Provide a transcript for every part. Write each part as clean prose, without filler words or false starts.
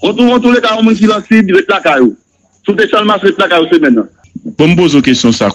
On tous les cas, on qui lance direct la caillou. Tout est seulement la caillou, c'est maintenant. Pour me poser une question, ça,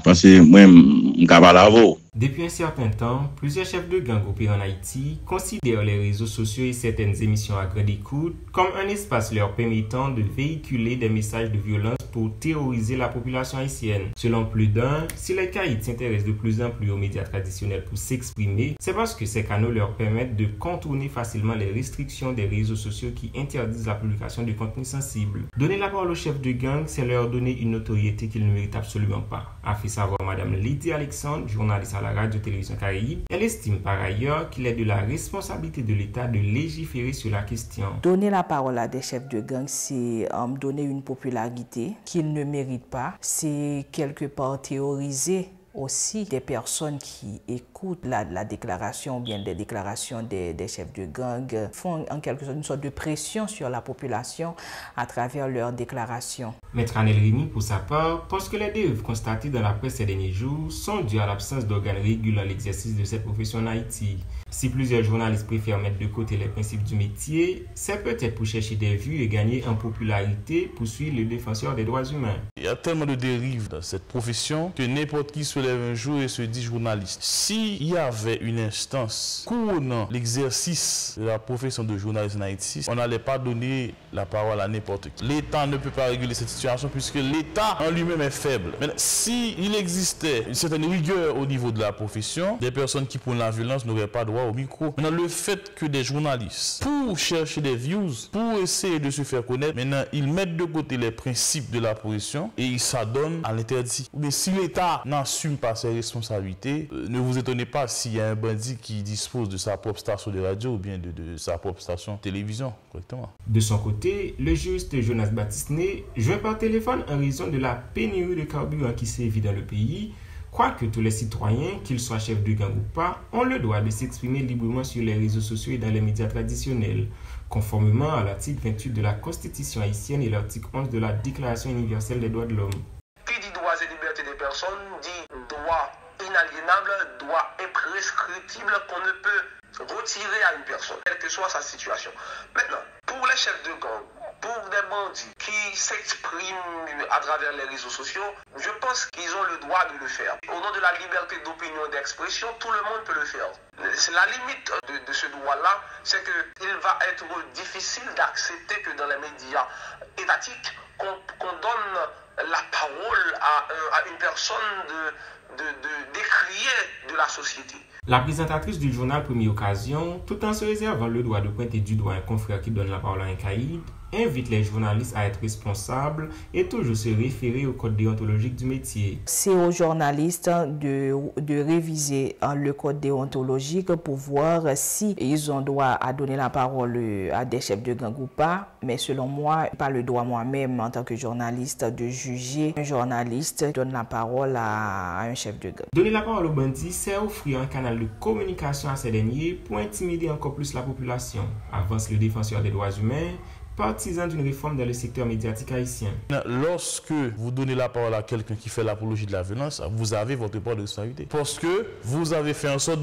parce que moi, je suis pas. Depuis un certain temps, plusieurs chefs de gang opérant en Haïti considèrent les réseaux sociaux et certaines émissions à grande écoute comme un espace leur permettant de véhiculer des messages de violence pour terroriser la population haïtienne. Selon plus d'un, si les caïds s'intéressent de plus en plus aux médias traditionnels pour s'exprimer, c'est parce que ces canaux leur permettent de contourner facilement les restrictions des réseaux sociaux qui interdisent la publication de contenu sensible. Donner la parole aux chefs de gang, c'est leur donner une notoriété qu'ils ne méritent absolument pas, a fait savoir Madame Lydie Alexandre, journaliste à la radio-télévision Caraïbe. Elle estime par ailleurs qu'il est de la responsabilité de l'État de légiférer sur la question. Donner la parole à des chefs de gang, c'est donner une popularité qu'ils ne méritent pas. C'est quelque part théoriser aussi des personnes qui écoutent la déclaration, ou bien des déclarations des chefs de gang, font en quelque sorte une sorte de pression sur la population à travers leurs déclarations. Maître Anel Rémy, pour sa part, pense que les dérives constatées dans la presse ces derniers jours sont dues à l'absence d'organes régulant l'exercice de cette profession en Haïti. Si plusieurs journalistes préfèrent mettre de côté les principes du métier, c'est peut-être pour chercher des vues et gagner en popularité pour suivre les défenseurs des droits humains. Il y a tellement de dérives dans cette profession que n'importe qui se lève un jour et se dit journaliste. S'il y avait une instance couronnant l'exercice de la profession de journaliste en Haïti, on n'allait pas donner la parole à n'importe qui. L'État ne peut pas réguler cette situation puisque l'État en lui-même est faible. Mais s'il existait une certaine rigueur au niveau de la profession, des personnes qui prônent la violence n'auraient pas droit au micro. Maintenant, le fait que des journalistes, pour chercher des views, pour essayer de se faire connaître, maintenant, ils mettent de côté les principes de la profession et ils s'adonnent à l'interdit. Mais si l'État n'assume pas ses responsabilités, ne vous étonnez pas s'il y a un bandit qui dispose de sa propre station de radio ou bien de sa propre station de télévision, correctement. De son côté, le juriste Jonas Baptiste-Né, joint par téléphone en raison de la pénurie de carburant qui sévit dans le pays, croit que tous les citoyens, qu'ils soient chefs de gang ou pas, ont le droit de s'exprimer librement sur les réseaux sociaux et dans les médias traditionnels, conformément à l'article 28 de la Constitution haïtienne et l'article 11 de la Déclaration universelle des droits de l'homme. Qui dit droits et libertés des personnes dit droit inaliénable, droit imprescriptible qu'on ne peut retirer à une personne, quelle que soit sa situation. Maintenant, pour les chefs de gang, pour des bandits qui s'expriment à travers les réseaux sociaux, je pense qu'ils ont le droit de le faire. Au nom de la liberté d'opinion et d'expression, tout le monde peut le faire. C'est la limite de ce droit-là, c'est qu'il va être difficile d'accepter que dans les médias étatiques, qu'on donne la parole à une personne d'écrier de la société. La présentatrice du journal Première Occasion, tout en se réservant le droit de pointer du doigt un confrère qui donne la parole à un caïd, invite les journalistes à être responsables et toujours se référer au code déontologique du métier. C'est aux journalistes de réviser le code déontologique pour voir si ils ont droit à donner la parole à des chefs de gang ou pas. Mais selon moi, pas le droit moi-même en tant que journaliste de juger un journaliste donne la parole à un chef de gang. Donner la parole aux bandits, c'est offrir un canal de communication à ces derniers pour intimider encore plus la population, avance le défenseur des droits humains, partisan d'une réforme dans le secteur médiatique haïtien. Lorsque vous donnez la parole à quelqu'un qui fait l'apologie de la violence, vous avez votre part de responsabilité. Parce que vous avez fait en sorte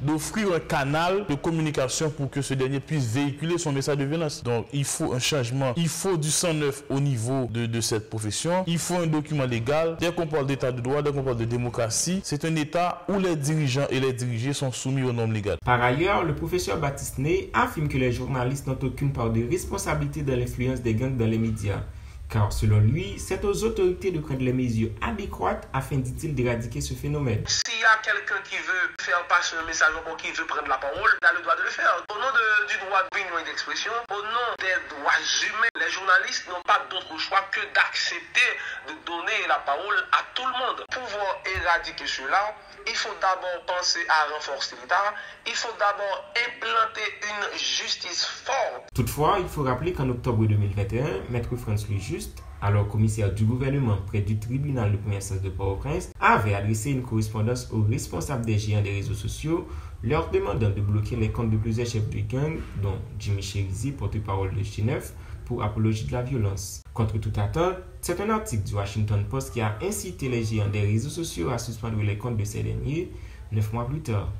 d'offrir un canal de communication pour que ce dernier puisse véhiculer son message de violence. Donc il faut un changement, il faut du sang neuf au niveau de cette profession, il faut un document légal. Dès qu'on parle d'état de droit, dès qu'on parle de démocratie, c'est un état où les dirigeants et les dirigés sont soumis aux normes légales. Par ailleurs, le professeur Baptiste-Né affirme que les journalistes n'ont aucune part de responsabilité dans l'influence des gangs dans les médias. Car selon lui, c'est aux autorités de prendre les mesures adéquates afin, dit-il, d'éradiquer ce phénomène. S'il y a quelqu'un qui veut faire passer un message ou qui veut prendre la parole, il a le droit de le faire. Au nom du droit d'opinion et d'expression, au nom des droits humains, les journalistes n'ont pas d'autre choix que d'accepter de donner la parole à tout le monde. Pour pouvoir éradiquer cela, il faut d'abord penser à renforcer l'État, il faut d'abord implanter une justice forte. Toutefois, il faut rappeler qu'en octobre 2021, Maître Franz Louis Juste, alors commissaire du gouvernement près du tribunal de première instance de Port-au-Prince, avait adressé une correspondance aux responsables des géants des réseaux sociaux, leur demandant de bloquer les comptes de plusieurs chefs de gang, dont Jimmy Cherizi, porte-parole de G9, pour apologie de la violence. Contre toute attente, c'est un article du Washington Post qui a incité les géants des réseaux sociaux à suspendre les comptes de ces derniers 9 mois plus tard.